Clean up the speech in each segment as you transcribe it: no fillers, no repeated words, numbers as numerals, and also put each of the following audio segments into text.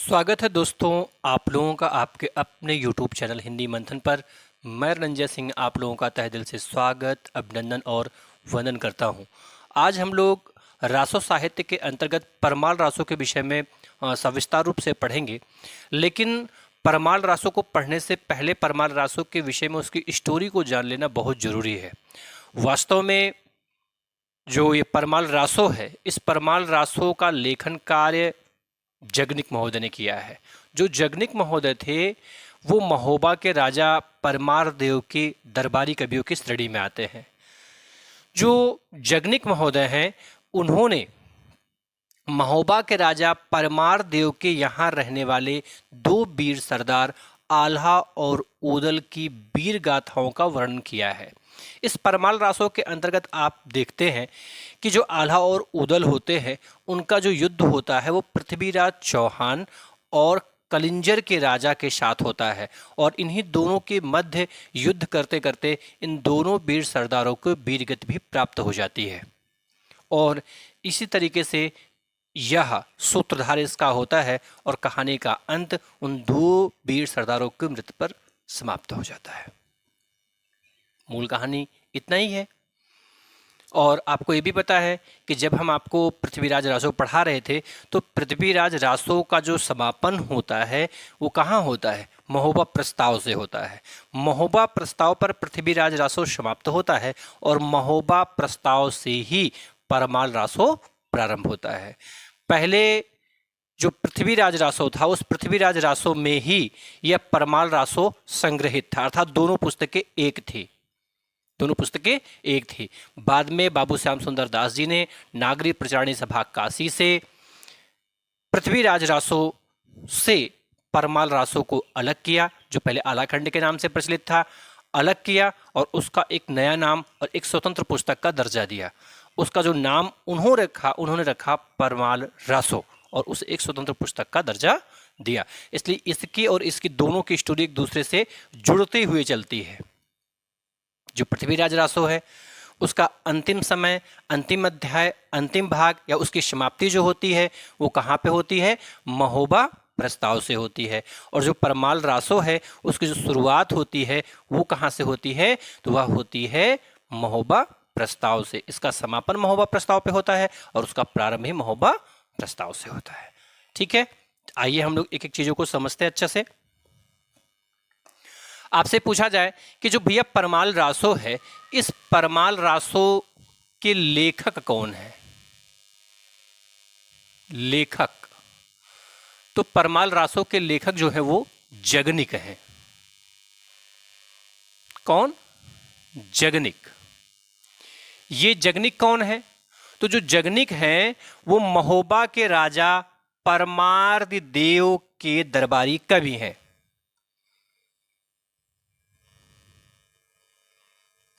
स्वागत है दोस्तों आप लोगों का आपके अपने YouTube चैनल हिंदी मंथन पर। मैं रंजय सिंह आप लोगों का तहे दिल से स्वागत, अभिनंदन और वंदन करता हूं। आज हम लोग रासो साहित्य के अंतर्गत परमाल रासों के विषय में सविस्तार रूप से पढ़ेंगे। लेकिन परमाल रासों को पढ़ने से पहले परमाल रासों के विषय में उसकी स्टोरी को जान लेना बहुत ज़रूरी है। वास्तव में जो ये परमाल रासो है, इस परमाल रासों का लेखन कार्य जगनिक महोदय ने किया है। जो जगनिक महोदय थे वो महोबा के राजा परमार देव के दरबारी कवियों की श्रेणी में आते हैं। जो जगनिक महोदय हैं उन्होंने महोबा के राजा परमार देव के यहाँ रहने वाले दो वीर सरदार आल्हा और ऊदल की वीर गाथाओं का वर्णन किया है। इस परमाल रासों के अंतर्गत आप देखते हैं कि जो आल्हा और ऊदल होते हैं उनका जो युद्ध होता है वो पृथ्वीराज चौहान और कलिंजर के राजा के साथ होता है और इन्हीं दोनों के मध्य युद्ध करते करते इन दोनों वीर सरदारों को वीरगति भी प्राप्त हो जाती है। और इसी तरीके से यह सूत्रधार इसका होता है और कहानी का अंत उन दो वीर सरदारों की मृत्यु पर समाप्त हो जाता है। मूल कहानी इतना ही है। और आपको ये भी पता है कि जब हम आपको पृथ्वीराज रासो पढ़ा रहे थे तो पृथ्वीराज रासो का जो समापन होता है वो कहाँ होता है? महोबा प्रस्ताव से होता है। महोबा प्रस्ताव पर पृथ्वीराज रासो समाप्त होता है और महोबा प्रस्ताव से ही परमाल रासो प्रारंभ होता है। पहले जो पृथ्वीराज रासो था उस पृथ्वीराज रासो में ही यह परमाल रासो संग्रहित था, अर्थात दोनों पुस्तकें एक थी। बाद में बाबू श्याम सुंदर दास जी ने नागरी प्रचारणी सभा काशी से पृथ्वीराज रासो से परमाल रासो को अलग किया, जो पहले आलाखंड के नाम से प्रचलित था, अलग किया और उसका एक नया नाम और एक स्वतंत्र पुस्तक का दर्जा दिया। उसका जो नाम उन्होंने रखा परमाल रासो और उसे एक स्वतंत्र पुस्तक का दर्जा दिया। इसलिए इसकी और इसकी दोनों की स्टोरी एक दूसरे से जुड़ते हुए चलती है। जो पृथ्वीराज रासो है उसका अंतिम समय, अंतिम अध्याय, अंतिम भाग या उसकी समाप्ति जो होती है वो कहाँ पे होती है? महोबा प्रस्ताव से होती है। और जो परमाल रासो है उसकी जो शुरुआत होती है वो कहाँ से होती है? तो वह होती है महोबा प्रस्ताव से। इसका समापन महोबा प्रस्ताव पे होता है और उसका प्रारंभ ही महोबा प्रस्ताव से होता है। ठीक है, आइए हम लोग एक एक चीजों को समझते हैं अच्छे से। आपसे पूछा जाए कि जो भैया परमाल रासो है, इस परमाल रासो के लेखक कौन है? लेखक तो परमाल रासो के लेखक जो है वो जगनिक हैं। कौन? जगनिक। ये जगनिक कौन है? तो जो जगनिक हैं वो महोबा के राजा परमार्द देव के दरबारी कवि हैं।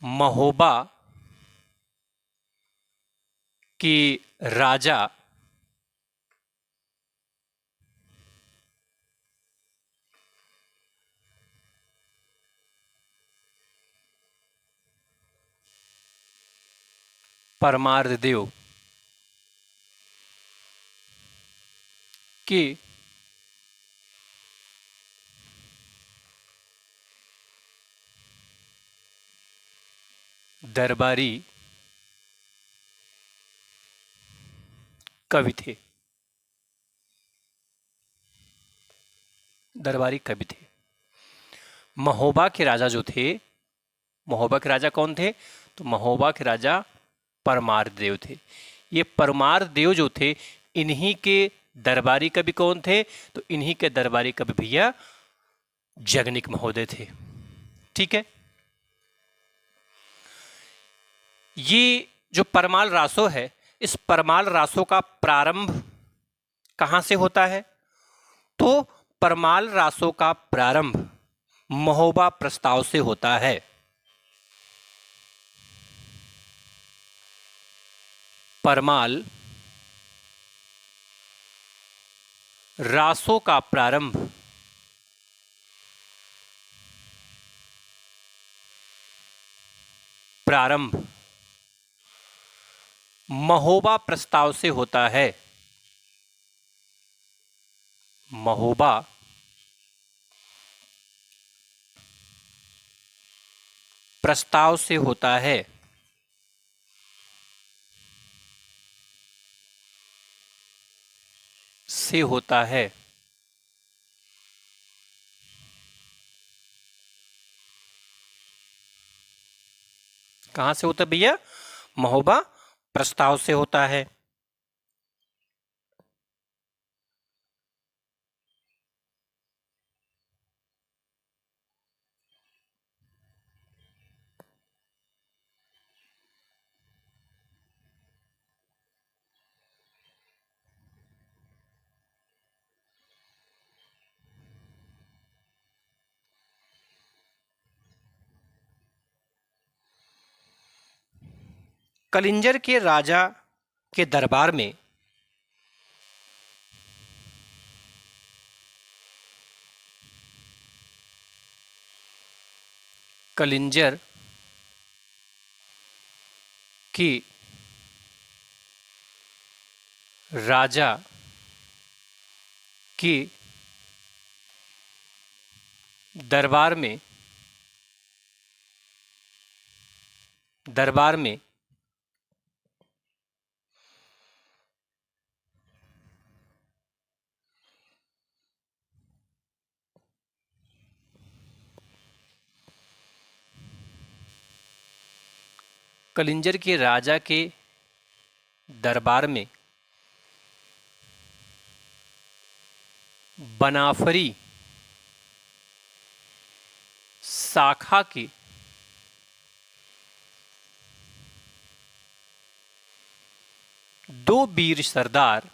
महोबा के राजा परमार्द देव के दरबारी कवि थे। दरबारी कवि थे। महोबा के राजा जो थे, महोबा के राजा कौन थे? तो महोबा के राजा परमार्द देव थे। ये परमार्द देव जो थे इन्हीं के दरबारी कवि कौन थे? तो इन्हीं के दरबारी कवि भैया जगनिक महोदय थे। ठीक है, ये जो परमाल रासो है, इस परमाल रासो का प्रारंभ कहां से होता है? तो परमाल रासो का प्रारंभ महोबा प्रस्ताव से होता है। परमाल रासो का प्रारंभ महोबा प्रस्ताव से होता है। महोबा प्रस्ताव से होता है। से होता है। कहां से होता है भैया? महोबा प्रस्ताव से होता है। कलिंजर के राजा के दरबार में कलिंजर की राजा की दरबार में कलिंजर के राजा के दरबार में बनाफरी शाखा के दो वीर सरदार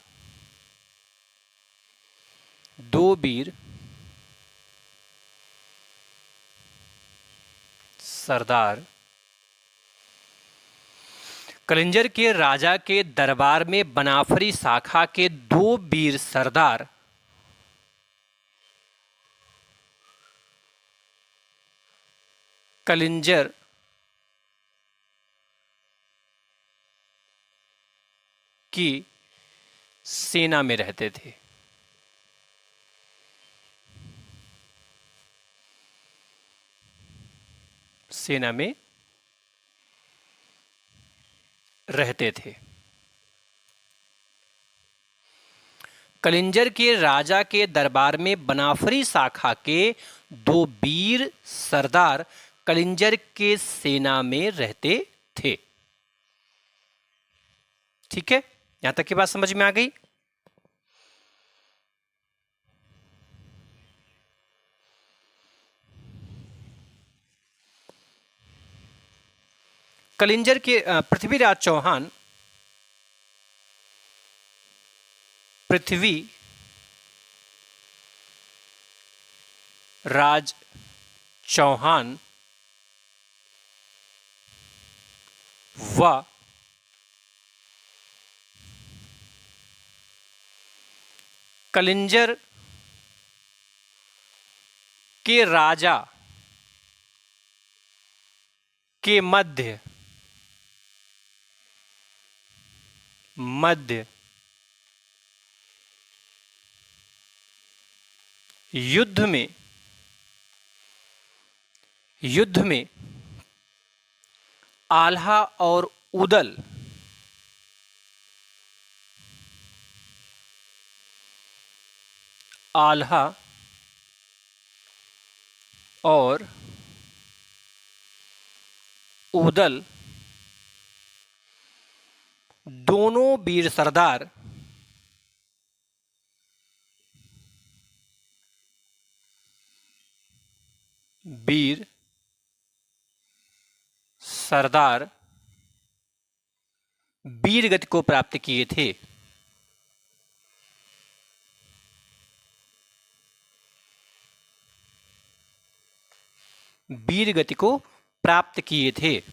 कलिंजर के राजा के दरबार में बनाफरी शाखा के दो वीर सरदार कलिंजर की सेना में रहते थे। सेना में रहते थे। कलिंजर के राजा के दरबार में बनाफरी शाखा के दो वीर सरदार कलिंजर के सेना में रहते थे। ठीक है, यहां तक की बात समझ में आ गई? कलिंजर के पृथ्वीराज चौहान पृथ्वी राज चौहान व कलिंजर के राजा के मध्य युद्ध में आल्हा और उदल आल्हा और उदल दोनों वीर सरदार वीर गति को प्राप्त किए थे। वीर गति को प्राप्त किए थे।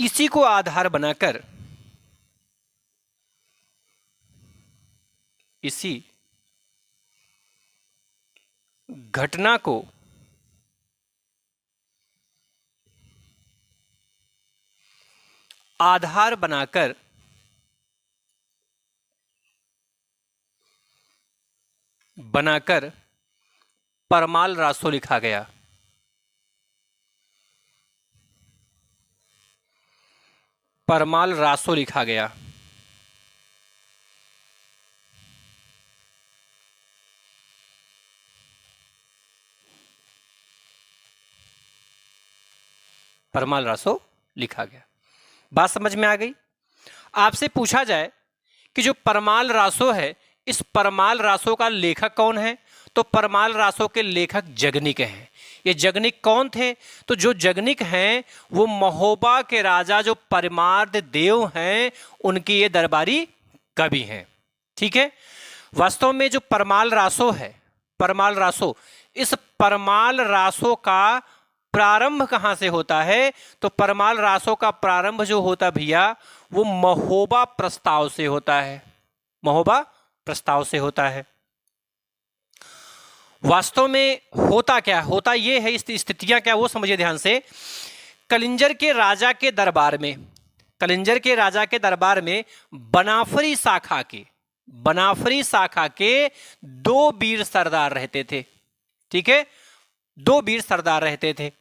इसी को आधार बनाकर इसी घटना को आधार बनाकर परमाल रासो लिखा गया। परमाल रासो लिखा गया। परमाल रासो लिखा गया। बात समझ में आ गई? आपसे पूछा जाए कि जो परमाल रासो है, इस परमाल रासो का लेखक कौन है, तो परमाल रासो के लेखक जगनिक हैं। ये जगनिक कौन थे? तो जो जगनिक हैं वो महोबा के राजा जो परमार्द देव हैं, उनकी ये दरबारी कवि हैं। ठीक है। वास्तव में जो परमाल रासो है, परमाल रासो, इस परमाल रासो का प्रारंभ कहां से होता है? तो परमाल रासो का प्रारंभ जो होता भैया, वो महोबा प्रस्ताव से होता है। महोबा प्रस्ताव से होता है। वास्तव में होता क्या? होता ये है, स्थितियां क्या वो समझिए ध्यान से। कलिंजर के राजा के दरबार में, कलिंजर के राजा के दरबार में बनाफरी शाखा के दो वीर सरदार रहते थे। ठीक है, दो वीर सरदार रहते थे।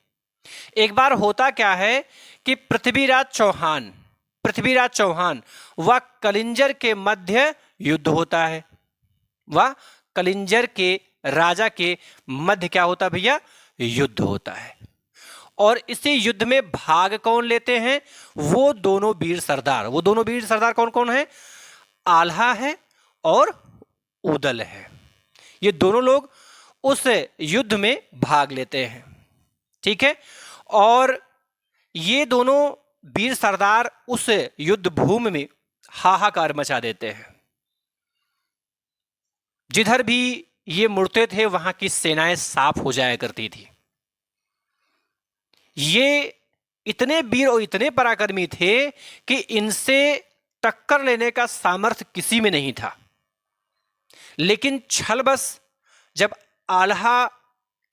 एक बार होता क्या है कि पृथ्वीराज चौहान व कलिंजर के मध्य युद्ध होता है। वह कलिंजर के राजा के मध्य क्या होता भैया? युद्ध होता है। और इसी युद्ध में भाग कौन लेते हैं? वो दोनों वीर सरदार कौन कौन है? आल्हा है और उदल है। ये दोनों लोग उस युद्ध में भाग लेते हैं। ठीक है। और ये दोनों वीर सरदार उस युद्ध भूमि में हाहाकार मचा देते हैं। जिधर भी ये मुड़ते थे वहां की सेनाएं साफ हो जाया करती थी। ये इतने वीर और इतने पराक्रमी थे कि इनसे टक्कर लेने का सामर्थ्य किसी में नहीं था। लेकिन छलबस जब आल्हा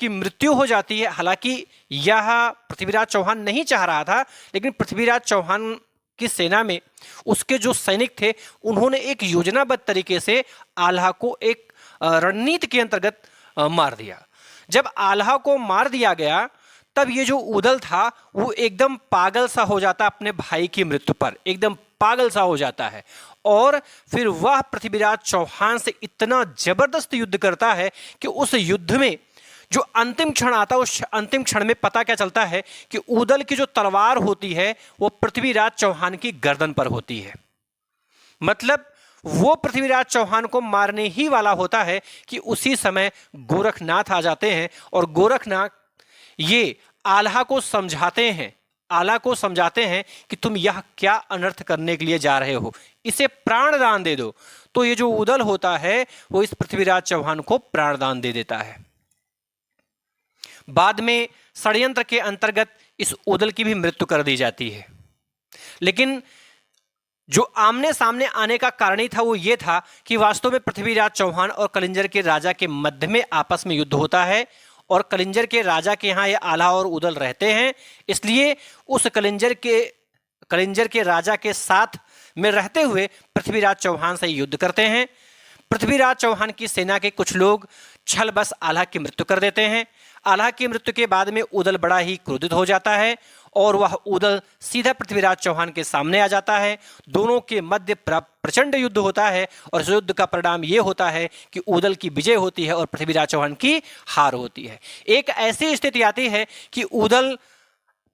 की मृत्यु हो जाती है, हालांकि यह पृथ्वीराज चौहान नहीं चाह रहा था, लेकिन पृथ्वीराज चौहान की सेना में उसके जो सैनिक थे उन्होंने एक योजनाबद्ध तरीके से आल्हा को एक रणनीति के अंतर्गत मार दिया। जब आल्हा को मार दिया गया तब ये जो उदल था वो एकदम पागल सा हो जाता, अपने भाई की मृत्यु पर एकदम पागल सा हो जाता है। और फिर वह पृथ्वीराज चौहान से इतना जबरदस्त युद्ध करता है कि उस युद्ध में जो अंतिम क्षण आता है, उस अंतिम क्षण में पता क्या चलता है कि उदल की जो तलवार होती है वो पृथ्वीराज चौहान की गर्दन पर होती है। मतलब वो पृथ्वीराज चौहान को मारने ही वाला होता है कि उसी समय गोरखनाथ आ जाते हैं और गोरखनाथ ये आल्हा को समझाते हैं कि तुम यह क्या अनर्थ करने के लिए जा रहे हो, इसे प्राण दान दे दो। तो ये जो उदल होता है वो इस पृथ्वीराज चौहान को प्राण दान दे देता है। बाद में षड्यंत्र के अंतर्गत इस उदल की भी मृत्यु कर दी जाती है। लेकिन जो आमने सामने आने का कारण ही था वो ये था कि वास्तव में पृथ्वीराज चौहान और कलिंजर के राजा के मध्य में आपस में युद्ध होता है और कलिंजर के राजा के यहाँ ये आल्हा और उदल रहते हैं। इसलिए उस कलिंजर के राजा के साथ में रहते हुए पृथ्वीराज चौहान से युद्ध करते हैं। पृथ्वीराज चौहान की सेना के कुछ लोग छल बस आल्हा की मृत्यु कर देते हैं। आल्हा की मृत्यु के बाद में उदल बड़ा ही क्रोधित हो जाता है और वह उदल सीधा पृथ्वीराज चौहान के सामने आ जाता है। दोनों के मध्य प्रचंड युद्ध होता है और इस युद्ध का परिणाम यह होता है कि उदल की विजय होती है और पृथ्वीराज चौहान की हार होती है। एक ऐसी स्थिति आती है कि उदल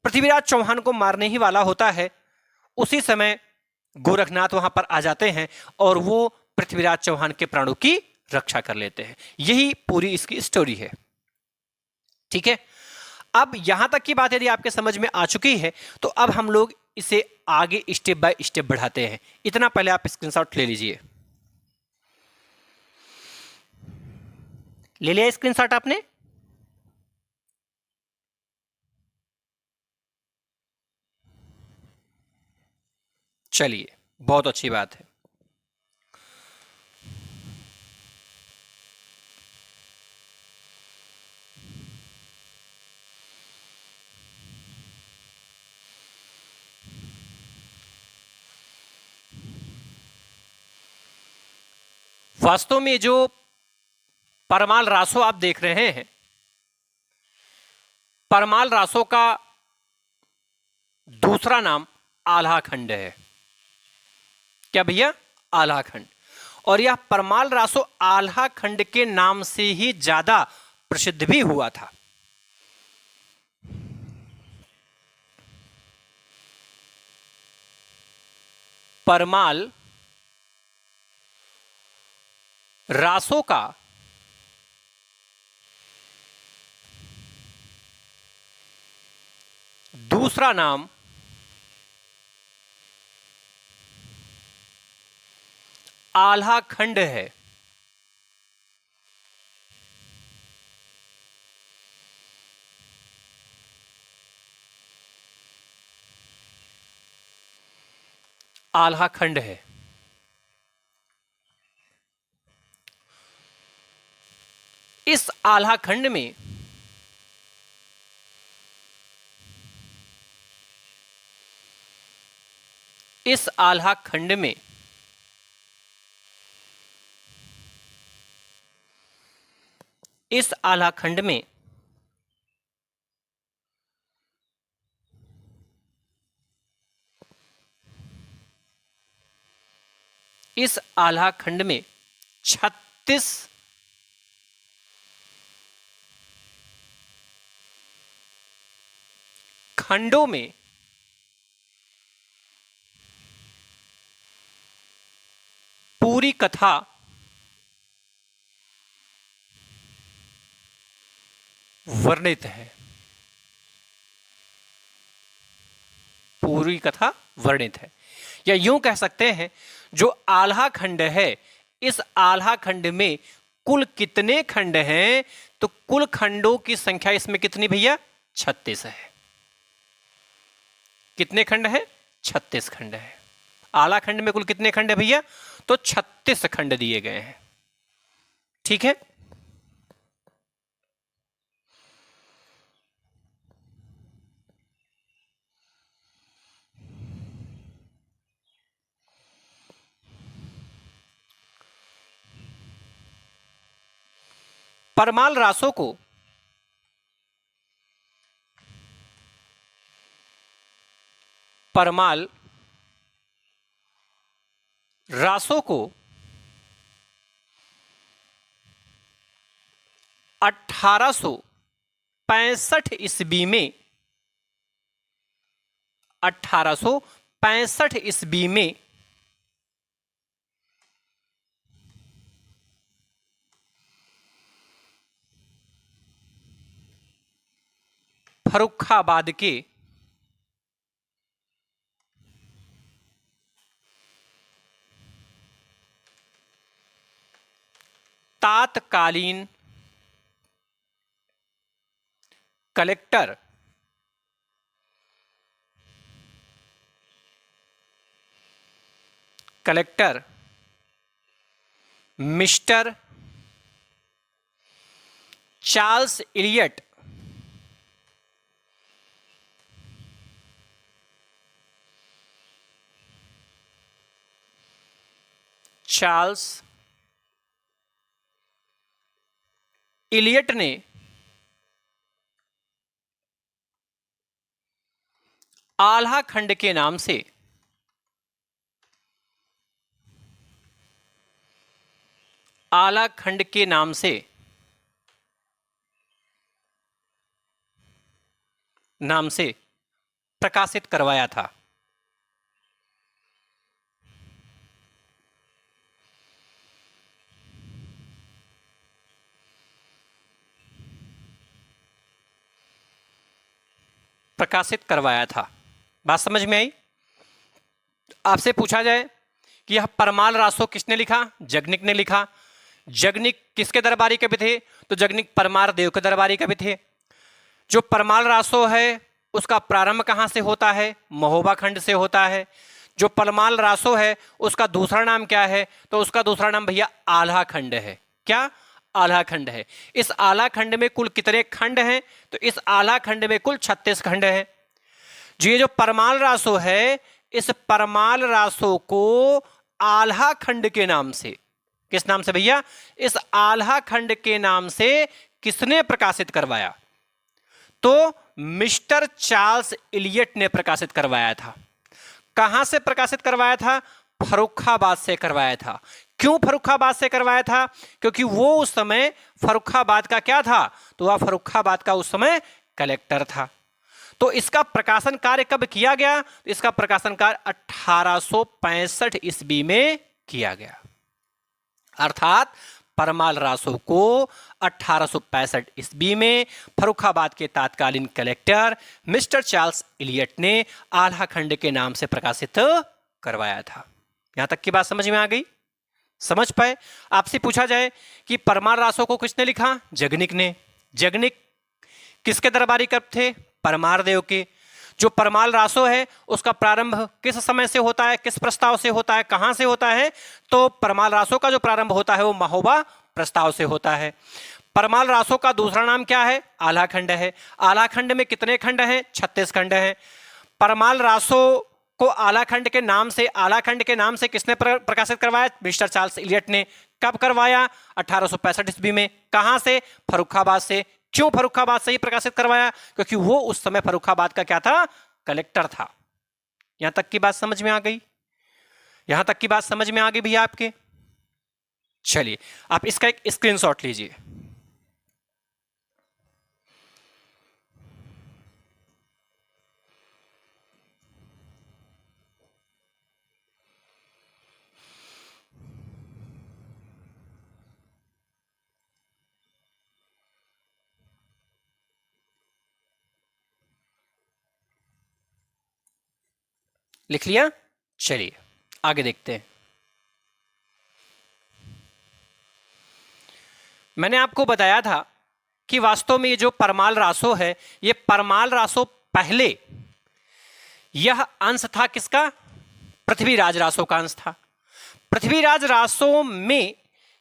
पृथ्वीराज चौहान को मारने ही वाला होता है। उसी समय गोरखनाथ वहां पर आ जाते हैं और वो पृथ्वीराज चौहान के प्राणों की रक्षा कर लेते हैं। यही पूरी इसकी स्टोरी है। ठीक है। अब यहां तक की बात यदि आपके समझ में आ चुकी है तो अब हम लोग इसे आगे स्टेप बाय स्टेप बढ़ाते हैं। इतना पहले आप स्क्रीनशॉट ले लीजिए। ले लिया स्क्रीनशॉट आपने? चलिए, बहुत अच्छी बात है। वास्तव में जो परमाल रासो आप देख रहे हैं, परमाल रासो का दूसरा नाम आल्हा खंड है। क्या भैया? आल्हा खंड। और यह परमाल रासो आल्हा खंड के नाम से ही ज्यादा प्रसिद्ध भी हुआ था। परमाल रासो का दूसरा नाम आल्हा खंड है। आल्हा खंड है। इस आल्हा खंड में इस आल्हा खंड में इस आल्हा खंड में इस आल्हा खंड में 36 खंडों में पूरी कथा वर्णित है। पूरी कथा वर्णित है, या यूं कह सकते हैं जो आल्हा खंड है, इस आल्हा खंड में कुल कितने खंड हैं? तो कुल खंडों की संख्या इसमें कितनी भैया? 36 है। कितने खंड हैं? 36 खंड है। आल्हा खंड में कुल कितने खंड है भैया? तो 36 खंड दिए गए हैं। ठीक है। परमाल रासों को परमाल रासों को 1865 ईस्वी में 1865 ईस्वी में फर्रुखाबाद के तात्कालीन कलेक्टर मिस्टर चार्ल्स इलियट ने आल्हा खंड के नाम से आल्हा खंड के नाम से प्रकाशित करवाया था। बात समझ में आई? आपसे पूछा जाए कि यह परमाल रासो किसने लिखा? जगनिक ने लिखा। जगनिक किसके दरबारी कवि थे? तो जगनिक परमार देव के दरबारी कवि थे। जो परमाल रासो है उसका प्रारंभ कहां से होता है? महोबा खंड से होता है। जो परमाल रासो है उसका दूसरा नाम क्या है? तो उसका दूसरा नाम भैया आल्हा खंड है। क्या? आल्हा खंड है। इस आल्हा खंड में कुल कितने खंड हैं? तो इस आल्हा खंड में कुल 36 खंड हैं। ये जो परमाल रासो है, इस परमाल रासो को आल्हा खंड के नाम से किस नाम से भैया? इस आल्हा खंड के नाम से किसने प्रकाशित करवाया? तो मिस्टर चार्ल्स इलियट ने प्रकाशित करवाया था। कहां से प्रकाशित करवाया था? फर्रुखाबाद से करवाया था। क्यों फर्रुखाबाद से करवाया था? क्योंकि वो उस समय फर्रुखाबाद का क्या था? तो वह फर्रुखाबाद का उस समय कलेक्टर था। तो इसका प्रकाशन कार्य कब किया गया? इसका प्रकाशन कार्य 1865 ईस्वी में किया गया। अर्थात परमाल रासो को 1865 ईस्वी में फर्रुखाबाद के तत्कालीन कलेक्टर मिस्टर चार्ल्स इलियट ने आल्हा खंड के नाम से प्रकाशित करवाया था। यहां तक की बात समझ में आ गई? समझ पाए? आपसे पूछा जाए कि परमाल रासो को किसने लिखा? जगनिक ने। जगनिक किसके दरबारी कवि थे? परमार देव के। जो परमाल रासो है उसका प्रारंभ किस समय से होता है? किस प्रस्ताव से होता है? कहां से होता है? तो परमाल रासो का जो प्रारंभ होता है वो महोबा प्रस्ताव से होता है। परमाल रासो का दूसरा नाम क्या है? आल्हा खंड है। आल्हा खंड में कितने खंड हैं? 36 खंड हैं। परमाल रासो को आल्हा खंड के नाम से किसने प्रकाशित करवाया? मिस्टर चार्ल्स इलियट ने। कब करवाया? 1865 ईस्वी में। कहां से? फर्रुखाबाद से। क्यों फर्रुखाबाद से ही प्रकाशित करवाया? क्योंकि वो उस समय फर्रुखाबाद का क्या था? कलेक्टर था। यहां तक की बात समझ में आ गई? यहां तक की बात समझ में आ गई भैया आपके? चलिए आप इसका एक स्क्रीनशॉट लीजिए। लिख लिया? चलिए आगे देखते हैं। मैंने आपको बताया था कि वास्तव में ये जो परमाल रासो है, ये परमाल रासो पहले यह अंश था किसका? पृथ्वीराज रासो का अंश था। पृथ्वीराज रासो में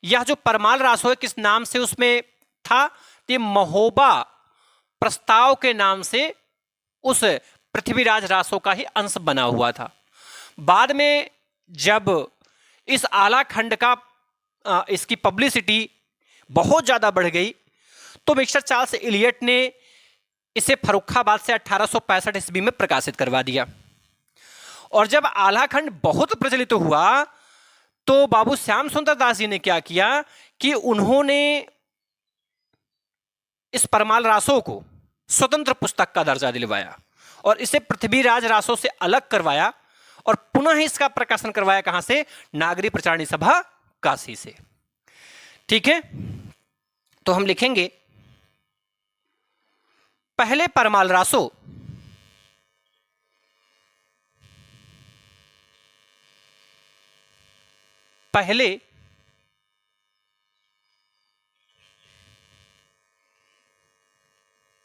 यह जो परमाल रासो है किस नाम से उसमें था? ये महोबा प्रस्ताव के नाम से उस पृथ्वीराज रासो का ही अंश बना हुआ था। बाद में जब इस आला खंड का इसकी पब्लिसिटी बहुत ज्यादा बढ़ गई तो मिस्टर चार्ल्स इलियट ने इसे फर्रुखाबाद से 1865 ईस्वी में प्रकाशित करवा दिया। और जब आल्हा खंड बहुत प्रचलित हुआ तो बाबू श्याम सुंदर दास जी ने क्या किया कि उन्होंने इस परमाल रासो को स्वतंत्र पुस्तक का दर्जा दिलवाया और इसे पृथ्वीराज रासो से अलग करवाया और पुनः इसका प्रकाशन करवाया। कहां से? नागरी प्रचारणी सभा काशी से। ठीक है, तो हम लिखेंगे पहले परमाल रासो पहले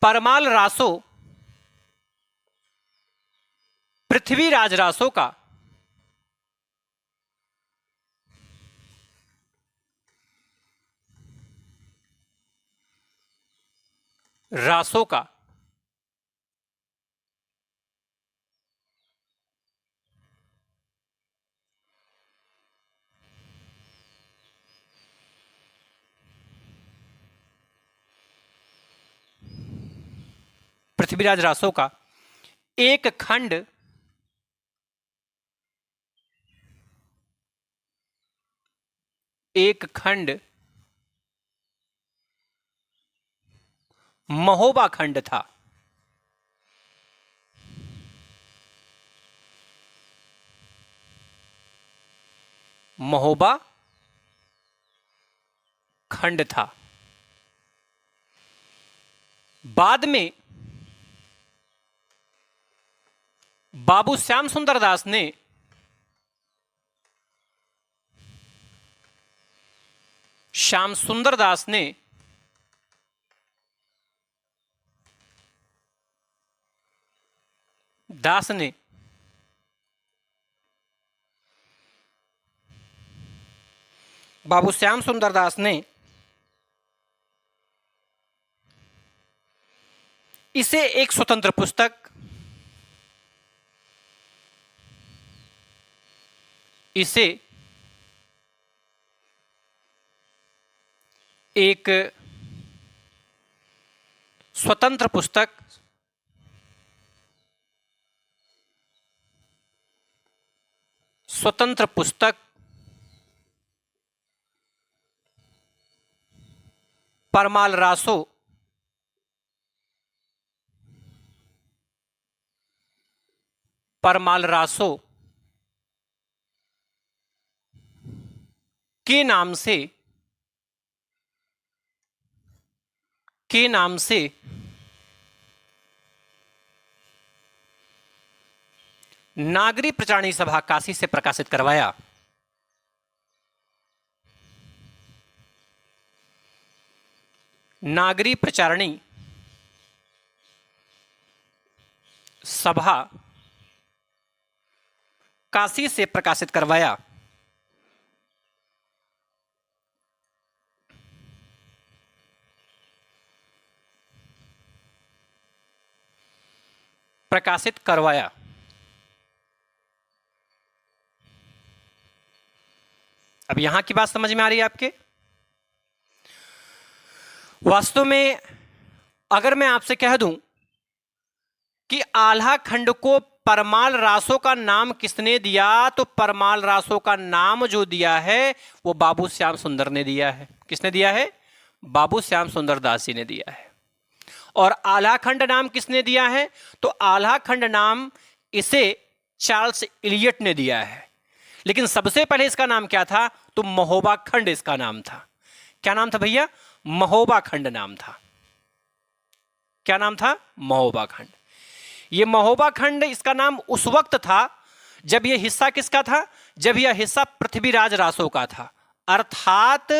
परमाल रासो पृथ्वीराज रासो का रासो का पृथ्वीराज रासो का एक खंड महोबा खंड था। महोबा खंड था। बाद में बाबू श्याम सुंदर दास ने दास ने बाबू श्याम सुंदर दास ने इसे एक स्वतंत्र पुस्तक, इसे एक स्वतंत्र पुस्तक परमाल रासो के नाम से नागरी प्रचारणी सभा काशी से प्रकाशित करवाया। नागरी प्रचारणी सभा काशी से प्रकाशित करवाया। प्रकाशित करवाया। अब यहां की बात समझ में आ रही है आपके? वास्तव में अगर मैं आपसे कह दूं कि आल्हा खंड को परमाल रासो का नाम किसने दिया, तो परमाल रासो का नाम जो दिया है वो बाबू श्याम सुंदर ने दिया है। किसने दिया है? बाबू श्याम सुंदर दास जी ने दिया है। और आल्हा खंड नाम किसने दिया है? तो आल्हा खंड नाम इसे चार्ल्स इलियट ने दिया है। लेकिन सबसे पहले इसका नाम क्या था? तो महोबा खंड इसका नाम था। क्या नाम था भैया? महोबा खंड नाम था। क्या नाम था? महोबा खंड। ये महोबा खंड इसका नाम उस वक्त था जब यह हिस्सा किसका था? जब यह हिस्सा पृथ्वीराज रासो का था। अर्थात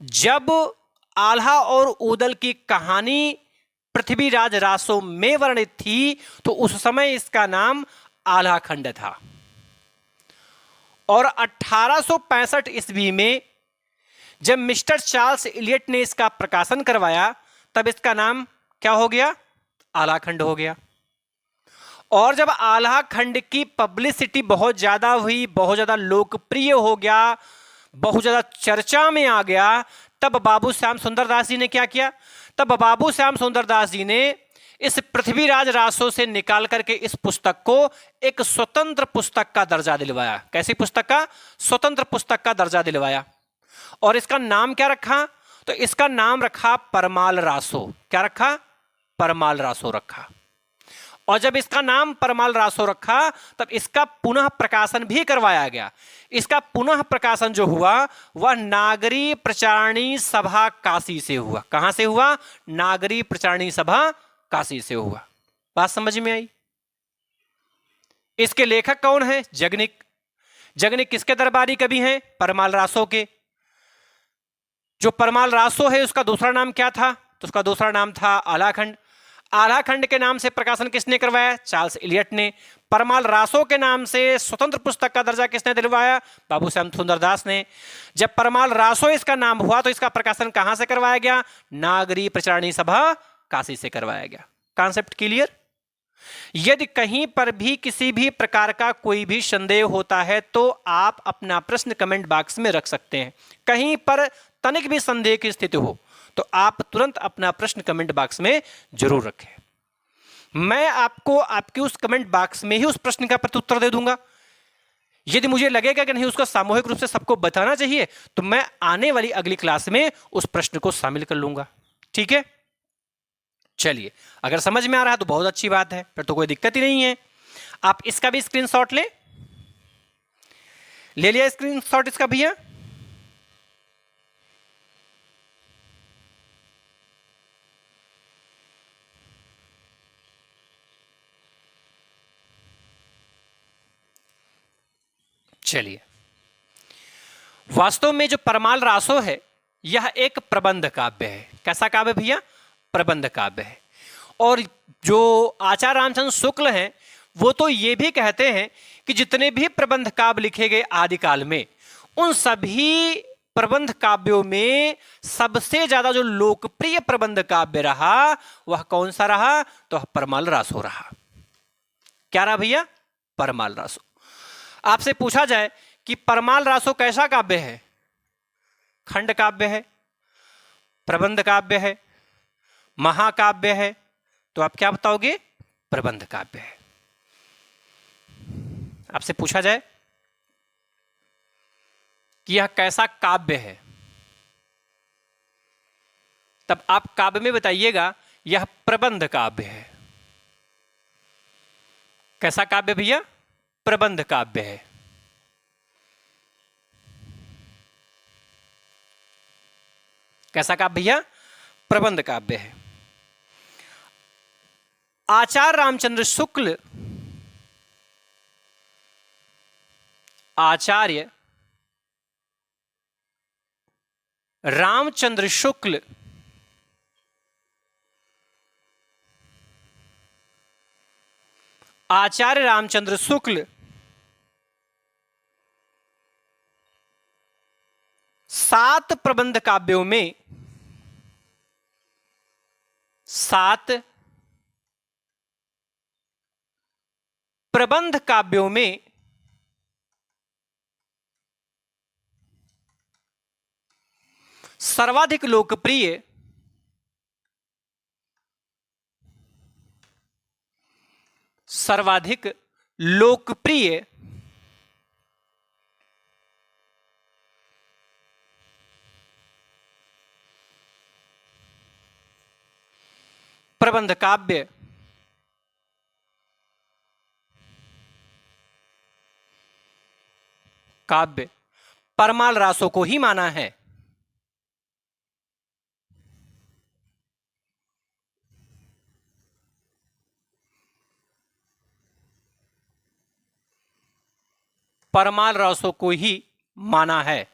जब आल्हा और ऊदल की कहानी पृथ्वीराज रासो में वर्णित थी तो उस समय इसका नाम आल्हा खंड था। और 1865 ईस्वी में जब मिस्टर चार्ल्स इलियट ने इसका प्रकाशन करवाया तब इसका नाम क्या हो गया? आल्हा खंड हो गया। और जब आल्हा खंड की पब्लिसिटी बहुत ज्यादा हुई, बहुत ज्यादा लोकप्रिय हो गया, बहुत ज्यादा चर्चा में आ गया, तब बाबू श्याम सुंदर दास जी ने क्या किया? तब बाबू श्याम सुंदर दास जी ने इस पृथ्वीराज रासो से निकाल करके इस पुस्तक को एक स्वतंत्र पुस्तक का दर्जा दिलवाया। कैसी पुस्तक का? स्वतंत्र पुस्तक का दर्जा दिलवाया। और इसका नाम क्या रखा? तो इसका नाम रखा परमाल रासो। क्या रखा? परमाल रासो रखा। और जब इसका नाम परमाल रासो रखा तब इसका पुनः प्रकाशन भी करवाया गया। इसका पुनः प्रकाशन जो हुआ वह नागरी प्रचारणी सभा काशी से हुआ। कहां से हुआ? नागरी प्रचारणी सभा काशी से हुआ। बात समझ में आई? इसके लेखक कौन है? जगनिक। जगनिक किसके दरबारी कवि हैं? परमाल रासो के। जो परमाल रासो है उसका दूसरा नाम क्या था? तो उसका दूसरा नाम था आल्हा खंड। आल्हा खंड के नाम से प्रकाशन किसने करवाया? चार्ल्स इलियट ने। परमाल रासो के नाम से स्वतंत्र पुस्तक का दर्जा किसने दिलवाया? बाबू श्याम सुंदर दास ने। जब परमाल रासो इसका नाम हुआ तो इसका प्रकाशन कहां से करवाया गया? नागरी प्रचारणी सभा काशी से करवाया गया। Concept clear? यदि कहीं पर भी किसी भी प्रकार का कोई भी संदेह होता है तो आप अपना प्रश्न कमेंट बॉक्स में रख सकते हैं। कहीं पर तनिक भी संदेह की स्थिति हो तो आप तुरंत अपना प्रश्न कमेंट बॉक्स में जरूर रखें। मैं आपको आपके उस कमेंट बॉक्स में ही उस प्रश्न का प्रत्युत्तर दे दूंगा। यदि मुझे लगेगा कि नहीं उसको सामूहिक रूप से सबको बताना चाहिए तो मैं आने वाली अगली क्लास में उस प्रश्न को शामिल कर लूंगा। ठीक है? चलिए, अगर समझ में आ रहा है तो बहुत अच्छी बात है, फिर तो कोई दिक्कत ही नहीं है। आप इसका भी स्क्रीनशॉट ले लिया स्क्रीनशॉट इसका भैया? चलिए, वास्तव में जो परमाल रासो है यह एक प्रबंध काव्य है। कैसा काव्य भैया? प्रबंध काव्य है। और जो आचार्य रामचंद्र शुक्ल हैं वो तो ये भी कहते हैं कि जितने भी प्रबंध काव्य लिखे गए आदिकाल में उन सभी प्रबंध काव्यों में सबसे ज्यादा जो लोकप्रिय प्रबंध काव्य रहा वह कौन सा रहा? तो परमाल रासो रहा। क्या रहा भैया? परमाल रासो। आपसे पूछा जाए कि परमाल रासो कैसा काव्य है? खंड काव्य है। प्रबंध काव्य है, महाकाव्य है, तो आप क्या बताओगे? प्रबंध काव्य है। आपसे पूछा जाए कि यह कैसा काव्य है, तब आप काव्य में बताइएगा यह प्रबंध काव्य है। कैसा काव्य भैया? प्रबंध काव्य है। कैसा काव्य भैया? प्रबंध काव्य है। आचार्य रामचंद्र शुक्ल, आचार्य रामचंद्र शुक्ल आचार्य रामचंद्र शुक्ल 7 प्रबंध काव्यों में 7 प्रबंध काव्यों में सर्वाधिक लोकप्रिय प्रबंध काव्य परमाल रासों को ही माना है। परमाल रासों को ही माना है।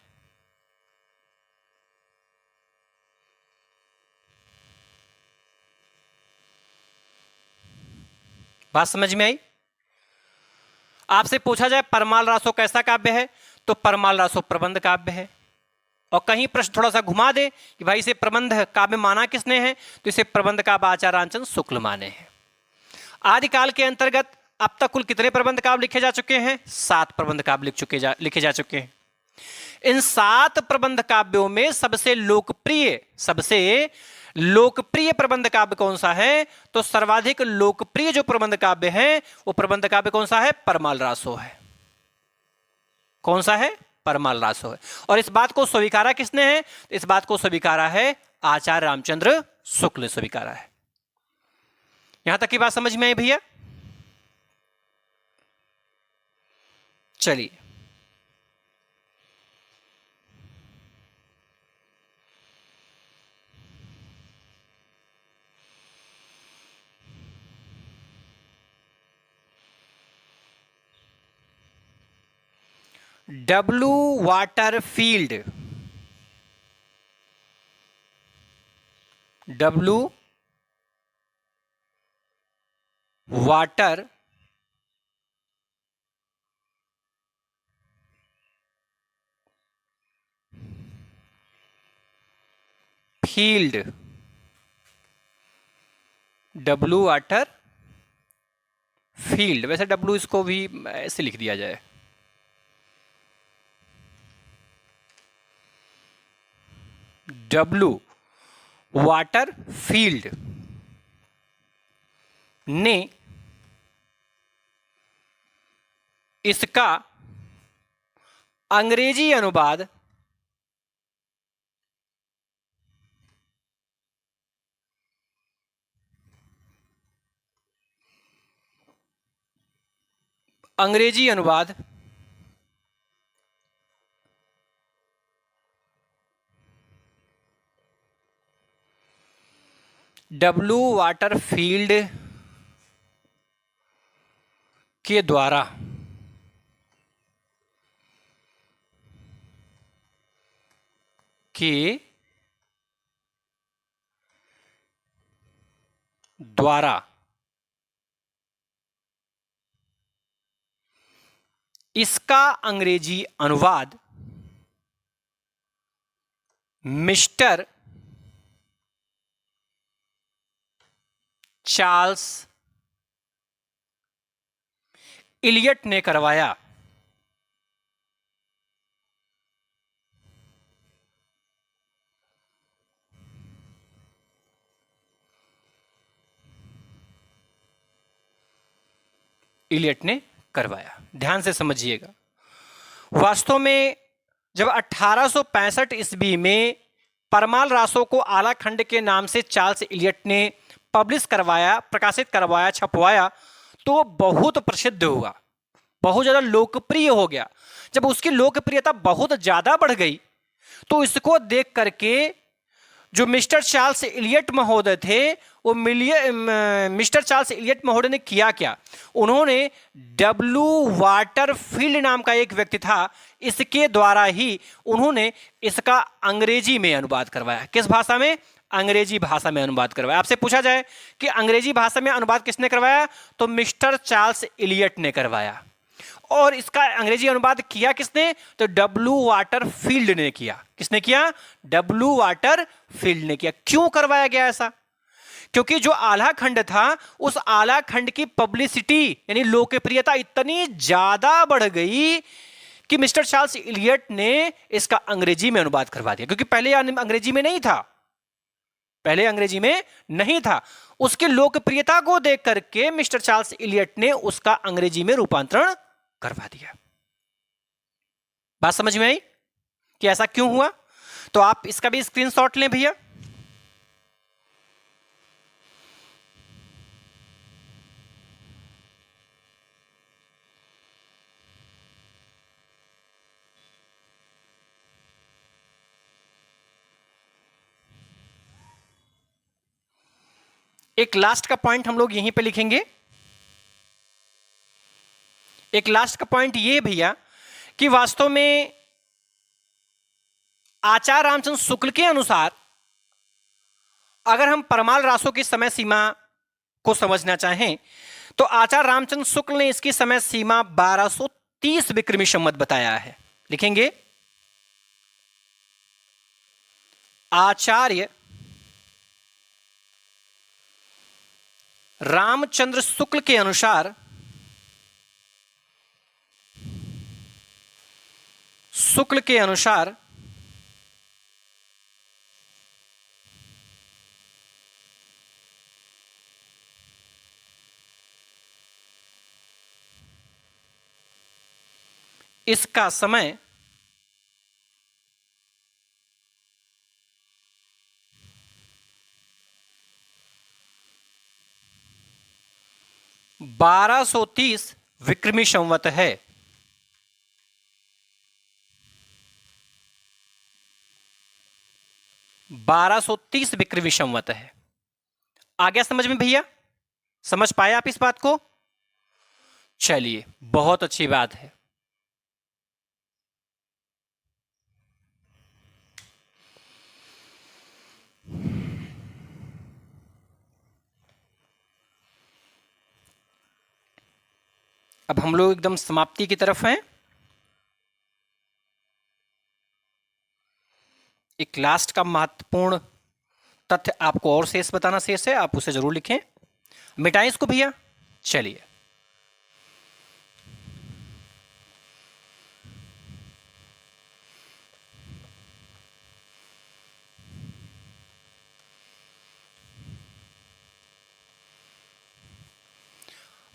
बात समझ में आई? आपसे पूछा जाए परमाल रासो कैसा काव्य है, तो परमाल रासो प्रबंध काव्य है। और कहीं प्रश्न थोड़ा सा घुमा दे कि भाई इसे प्रबंध काव्य माना किसने है, तो इसे प्रबंध काव्य आचार्य रामचंद्र शुक्ल माने हैं। आदिकाल के अंतर्गत अब तक कुल कितने प्रबंध काव्य लिखे जा चुके हैं? 7 प्रबंध काव्य लिखे जा चुके हैं। इन 7 प्रबंध काव्यों में सबसे लोकप्रिय प्रबंध काव्य कौन सा है? तो सर्वाधिक लोकप्रिय जो प्रबंध काव्य है वो प्रबंध काव्य कौन सा है? परमाल रासो है। कौन सा है? परमाल रासो है। और इस बात को स्वीकारा किसने है? इस बात को स्वीकारा है आचार्य रामचंद्र शुक्ल ने स्वीकारा है। यहां तक की बात समझ में आई भैया? चलिए W Waterfield, W water field, W water field, वैसे डब्ल्यू इसको भी ऐसे लिख दिया जाए, डब्ल्यू वाटर फील्ड ने इसका अंग्रेजी अनुवाद डब्ल्यू वाटरफील्ड के द्वारा इसका अंग्रेजी अनुवाद मिस्टर चार्ल्स इलियट ने करवाया। इलियट ने करवाया। ध्यान से समझिएगा, वास्तव में जब 1865 ईस्वी में परमाल रासों को आला खंड के नाम से चार्ल्स इलियट ने पब्लिश करवाया, प्रकाशित करवाया, छपवाया, तो वो बहुत प्रसिद्ध हुआ, बहुत ज़्यादा लोकप्रिय हो गया। जब उसकी लोकप्रियता बहुत ज़्यादा बढ़ गई तो इसको देख करके जो मिस्टर चार्ल्स इलियट महोदय थे, वो मिस्टर चार्ल्स इलियट महोदय ने किया क्या, उन्होंने डब्ल्यू वाटरफील्ड नाम का एक व्यक्ति था, इसके द्वारा ही उन्होंने इसका अंग्रेजी में अनुवाद करवाया। किस भाषा में? अंग्रेजी भाषा में अनुवाद करवाया। आपसे पूछा जाए कि अंग्रेजी भाषा में अनुवाद किसने करवाया, तो मिस्टर चार्ल्स इलियट ने करवाया। और इसका अंग्रेजी अनुवाद किया किसने, तो डब्ल्यू वाटरफील्ड ने किया। किसने किया? डब्ल्यू वाटरफील्ड ने किया। क्यों करवाया गया ऐसा? क्योंकि जो आला खंड था, उस आला खंड की पब्लिसिटी यानी लोकप्रियता इतनी ज्यादा बढ़ गई कि मिस्टर चार्ल्स इलियट ने इसका अंग्रेजी में अनुवाद करवा दिया। क्योंकि पहले अंग्रेजी में नहीं था, पहले अंग्रेजी में नहीं था। उसकी लोकप्रियता को देख करके मिस्टर चार्ल्स इलियट ने उसका अंग्रेजी में रूपांतरण करवा दिया। बात समझ में आई कि ऐसा क्यों हुआ? तो आप इसका भी स्क्रीनशॉट लें भैया। एक लास्ट का पॉइंट हम लोग यहीं पे लिखेंगे। एक लास्ट का पॉइंट ये भैया कि वास्तव में आचार्य रामचंद्र शुक्ल के अनुसार अगर हम परमाल रासों की समय सीमा को समझना चाहें तो आचार्य रामचंद्र शुक्ल ने इसकी समय सीमा 1230 विक्रमी संवत बताया है। लिखेंगे आचार्य रामचंद्र शुक्ल के अनुसार इसका समय 1230 विक्रमी संवत है। बारह सौ 30 विक्रमी संवत है। आ गया समझ में भैया? समझ पाए आप इस बात को? चलिए, बहुत अच्छी बात है। अब हम लोग एकदम समाप्ति की तरफ हैं। एक लास्ट का महत्वपूर्ण तथ्य आपको और शेष बताना शेष है, आप उसे जरूर लिखें। मिटाएं इसको भैया। चलिए,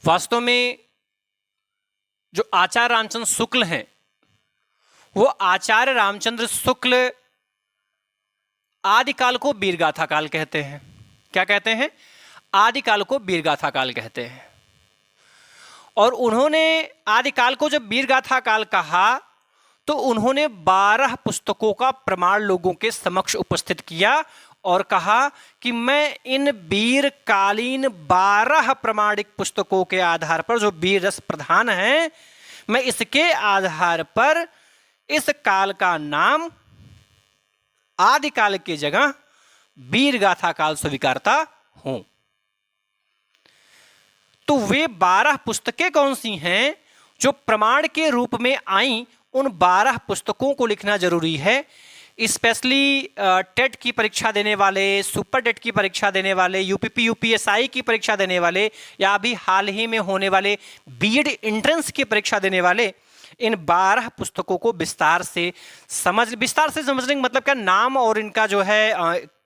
वास्तव में जो आचार्य रामचंद्र शुक्ल हैं, वो आचार्य रामचंद्र शुक्ल आदिकाल को वीरगाथा काल कहते हैं। क्या कहते हैं? आदिकाल को वीरगाथा काल कहते हैं। और उन्होंने आदिकाल को जब वीरगाथा काल कहा तो उन्होंने 12 पुस्तकों का प्रमाण लोगों के समक्ष उपस्थित किया और कहा कि मैं इन वीरकालीन 12 प्रमाणिक पुस्तकों के आधार पर, जो वीर रस प्रधान है, मैं इसके आधार पर इस काल का नाम आदिकाल की जगह वीरगाथा काल स्वीकारता हूं। तो वे 12 पुस्तकें कौन सी हैं जो प्रमाण के रूप में आई? उन 12 पुस्तकों को लिखना जरूरी है। स्पेशली टेट की परीक्षा देने वाले, सुपर टेट की परीक्षा देने वाले, यूपीपी यूपीएसआई की परीक्षा देने वाले, या अभी हाल ही में होने वाले बीएड एंट्रेंस की परीक्षा देने वाले, इन 12 पुस्तकों को विस्तार से समझने का मतलब क्या, नाम और इनका जो है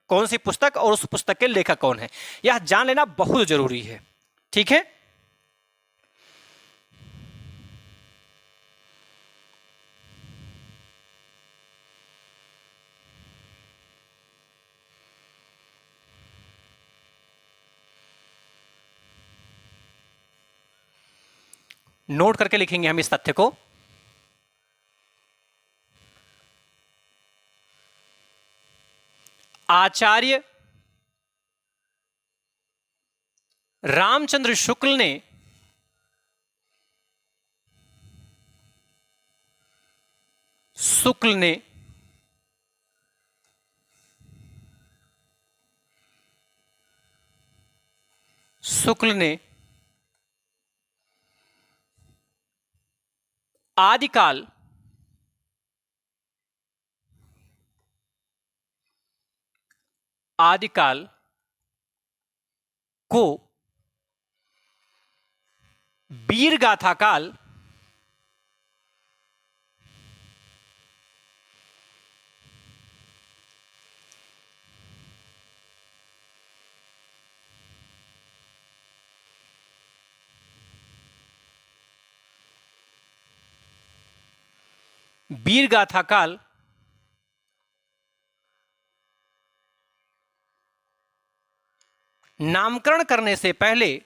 कौन सी पुस्तक और उस पुस्तक के लेखक कौन है, यह जान लेना बहुत जरूरी है। ठीक है, नोट करके लिखेंगे हम इस तथ्य को। आचार्य रामचंद्र शुक्ल ने शुक्ल ने आदिकाल को वीर गाथा काल वीर गाथा काल नामकरण करने से पहले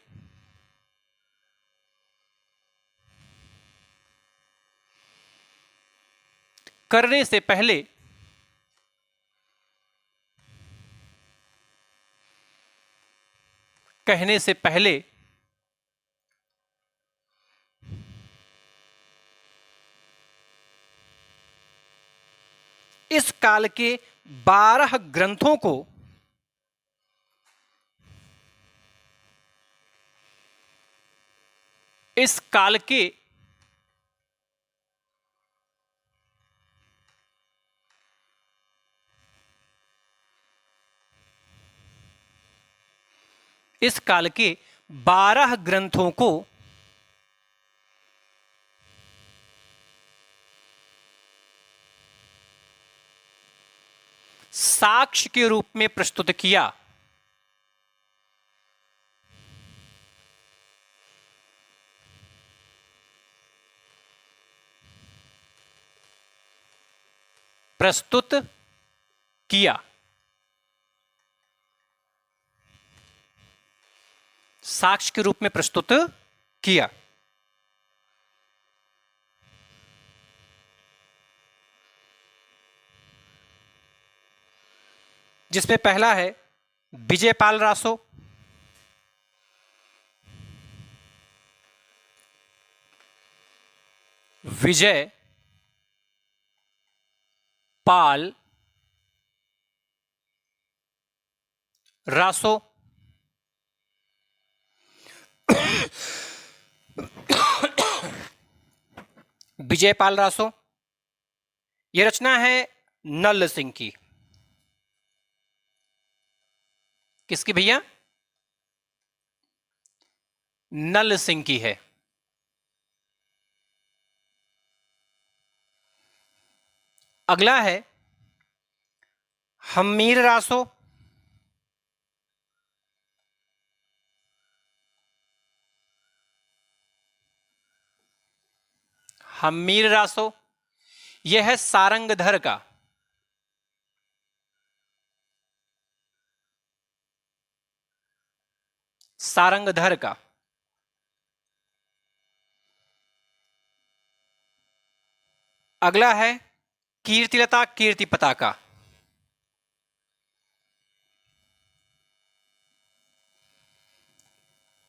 कहने से पहले इस काल के 12 ग्रंथों को इस काल के इस काल के 12 ग्रंथों को साक्ष्य के रूप में प्रस्तुत किया। साक्ष्य के रूप में प्रस्तुत किया। जिसमें पहला है विजयपाल रासो, विजय पाल रासो। विजयपाल रासो, यह रचना है नल सिंह की। किसकी भैया? नल सिंह की है। अगला है हम्मीर रासो, हम्मीर रासो, यह है सारंगधर का। सारंगधर का। अगला है कीर्तिलता कीर्ति पताका।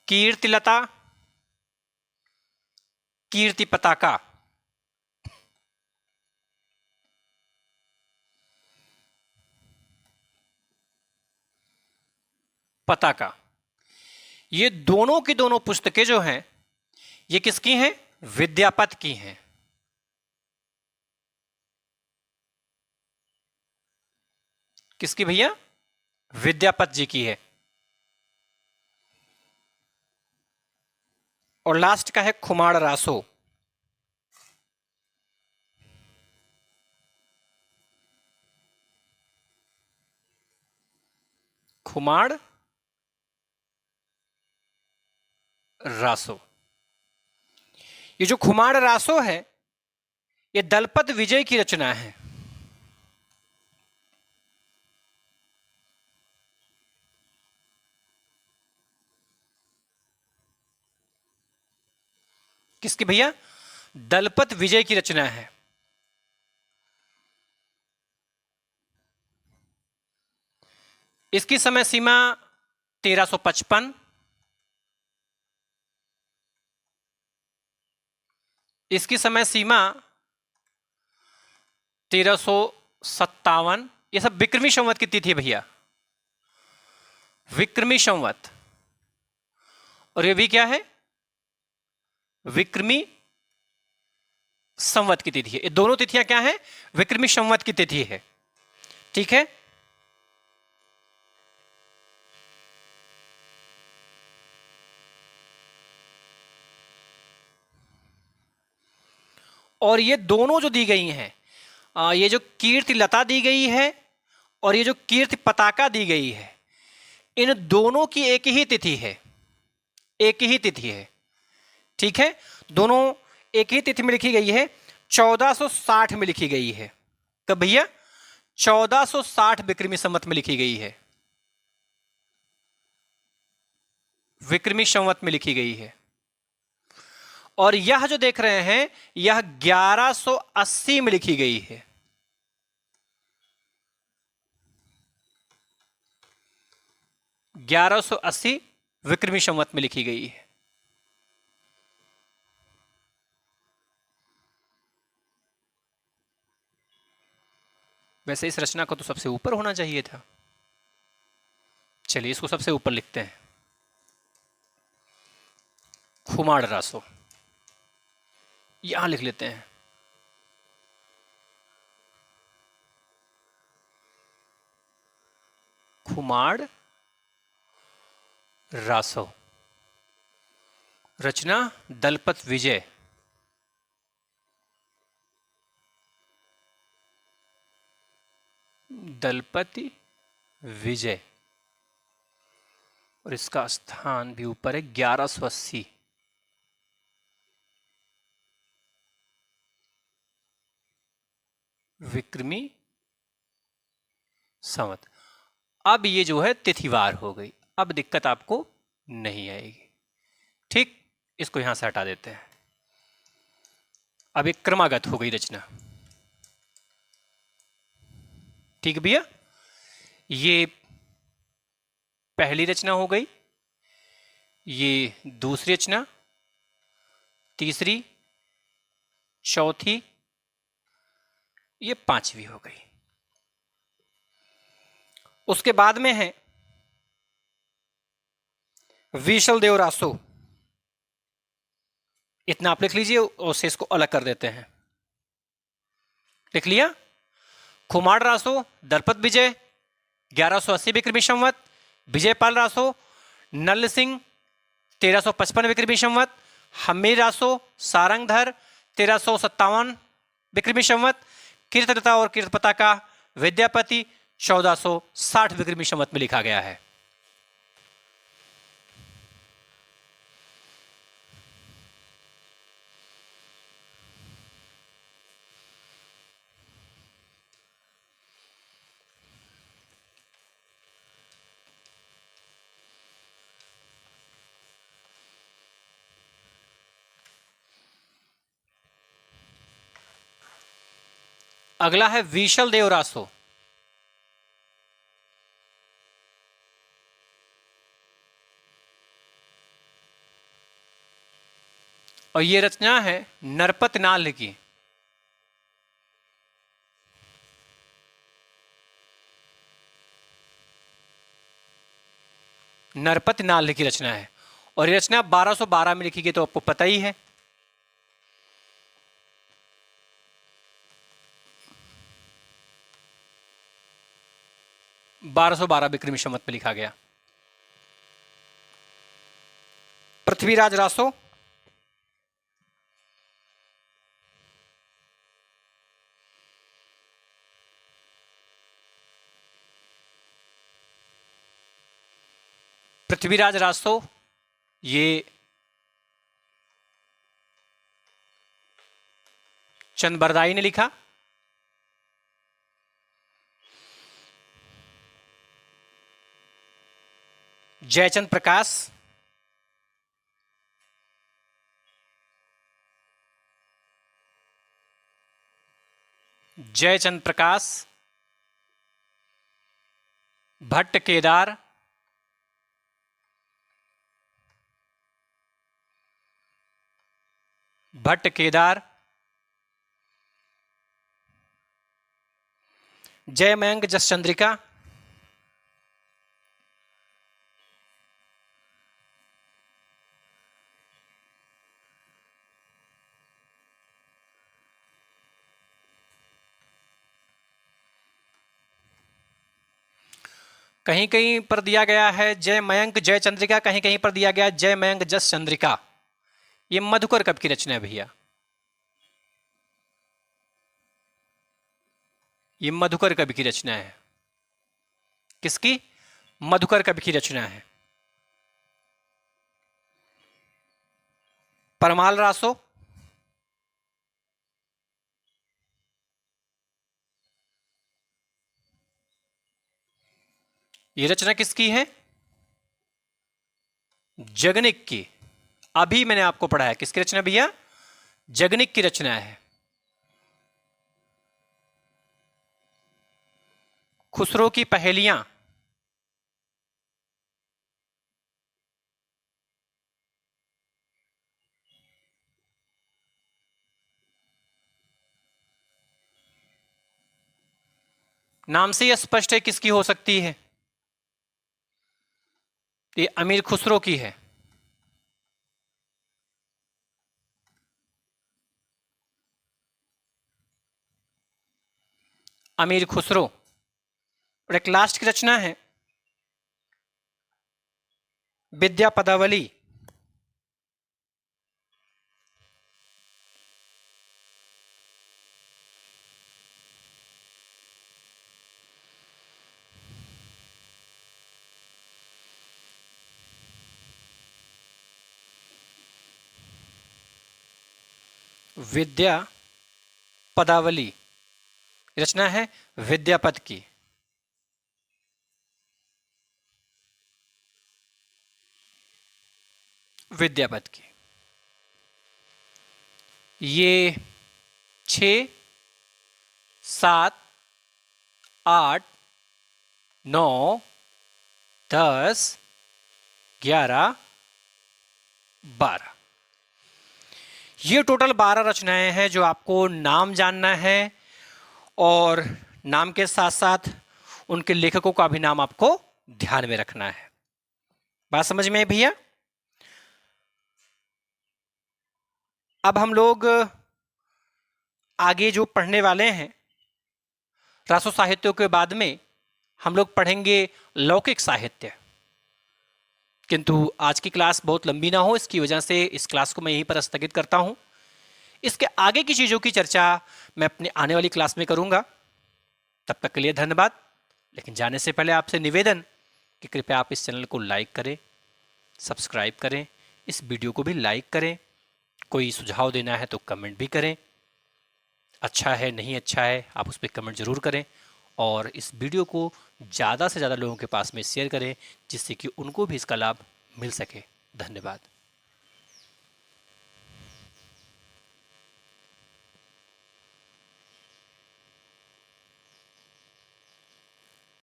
कीर्तिलता कीर्ति पताका। पताका, ये दोनों की दोनों पुस्तकें जो हैं ये किसकी हैं? विद्यापत की हैं। किसकी भैया? विद्यापत जी की है। और लास्ट का है खुमाड़ रासो। खुमाड़ रासो, ये जो खुमाड़ रासो है ये दलपत विजय की रचना है। किसकी भैया? दलपत विजय की रचना है। इसकी समय सीमा 1355, इसकी समय सीमा 1357। ये सब विक्रमी संवत की तिथि है भैया, विक्रमी संवत। और ये भी क्या है? विक्रमी संवत की तिथि है। ये दोनों तिथियां क्या है? विक्रमी संवत की तिथि है। ठीक है, और ये दोनों जो दी गई हैं, ये जो कीर्ति लता दी गई है और ये जो कीर्ति पताका दी गई है, इन दोनों की एक ही तिथि है, एक ही तिथि है। ठीक है, दोनों एक ही तिथि में लिखी गई है, 1460 में लिखी गई है। कब भैया? 1460 विक्रमी संवत में लिखी गई है, विक्रमी संवत में लिखी गई है। और यह जो देख रहे हैं, यह 1180 में लिखी गई है। ग्यारह सौ अस्सी विक्रमी संवत में लिखी गई है। वैसे इस रचना को तो सबसे ऊपर होना चाहिए था। चलिए इसको सबसे ऊपर लिखते हैं, खुमाड़ रासो, यहां लिख लेते हैं। खुमाड़ रासो, रचना दलपत विजय। दलपति विजय, और इसका स्थान भी ऊपर है 1180। विक्रमी संवत। अब ये जो है तिथिवार हो गई, अब दिक्कत आपको नहीं आएगी। ठीक, इसको यहां से हटा देते हैं। अब एक क्रमागत हो गई रचना। ठीक भैया, ये पहली रचना हो गई, ये दूसरी रचना, तीसरी, चौथी, ये पांचवी हो गई। उसके बाद में है विशल देव रासो। इतना आप लिख लीजिए और से इसको अलग कर देते हैं। लिख लिया? खुमाड़ रासो, दलपत विजय, 1180 विक्रमी संवत, विजयपाल रासो, नल सिंह 1355 विक्रमी संवत, हमीर रासो, सारंगधर 1357 विक्रमी संवत, कीर्तलता और कीर्तपता का विद्यापति 1460 विक्रमी संवत में लिखा गया है। अगला है विशल देव रासो। और ये रचना है नरपत नाल की। नरपत नाल की रचना है, और ये रचना 1212 में लिखी गई, तो आपको पता ही है। बारह सौ बारह विक्रमी संवत में लिखा गया। पृथ्वीराज रासो, पृथ्वीराज रासो ये चंद बरदाई ने लिखा। जयचंद प्रकाश, जयचंद प्रकाश, भट्ट केदार, भट्ट केदार, जय मयंक जस चंद्रिका, कहीं कहीं पर दिया गया है जय मयंक जय चंद्रिका, कहीं कहीं पर दिया गया जय मयंक जस चंद्रिका। ये मधुकर कब की रचना है भैया? ये मधुकर कवि की रचना है। किसकी? मधुकर कवि की रचना है। परमाल रासो, ये रचना किसकी है? जगनिक की। अभी मैंने आपको पढ़ाया किसकी रचना भैया? जगनिक की रचना है। खुसरो की पहेलियां, नाम से यह स्पष्ट है किसकी हो सकती है? ये अमीर खुसरो की है। अमीर खुसरो। और एक लास्ट की रचना है विद्या पदावली। विद्या पदावली रचना है विद्यापत की। विद्यापत की। ये 6, 7, 8, 9, 10, 11, 12, ये टोटल 12 रचनाएं हैं जो आपको नाम जानना है और नाम के साथ साथ उनके लेखकों का भी नाम आपको ध्यान में रखना है। बात समझ में है भैया? अब हम लोग आगे जो पढ़ने वाले हैं, रासो साहित्यों के बाद में हम लोग पढ़ेंगे लौकिक साहित्य। किंतु आज की क्लास बहुत लंबी ना हो, इसकी वजह से इस क्लास को मैं यहीं पर स्थगित करता हूं। इसके आगे की चीज़ों की चर्चा मैं अपने आने वाली क्लास में करूंगा। तब तक के लिए धन्यवाद। लेकिन जाने से पहले आपसे निवेदन कि कृपया आप इस चैनल को लाइक करें, सब्सक्राइब करें, इस वीडियो को भी लाइक करें। कोई सुझाव देना है तो कमेंट भी करें। अच्छा है नहीं अच्छा है आप उस पर कमेंट ज़रूर करें और इस वीडियो को ज़्यादा से ज़्यादा लोगों के पास में शेयर करें जिससे कि उनको भी इसका लाभ मिल सके। धन्यवाद।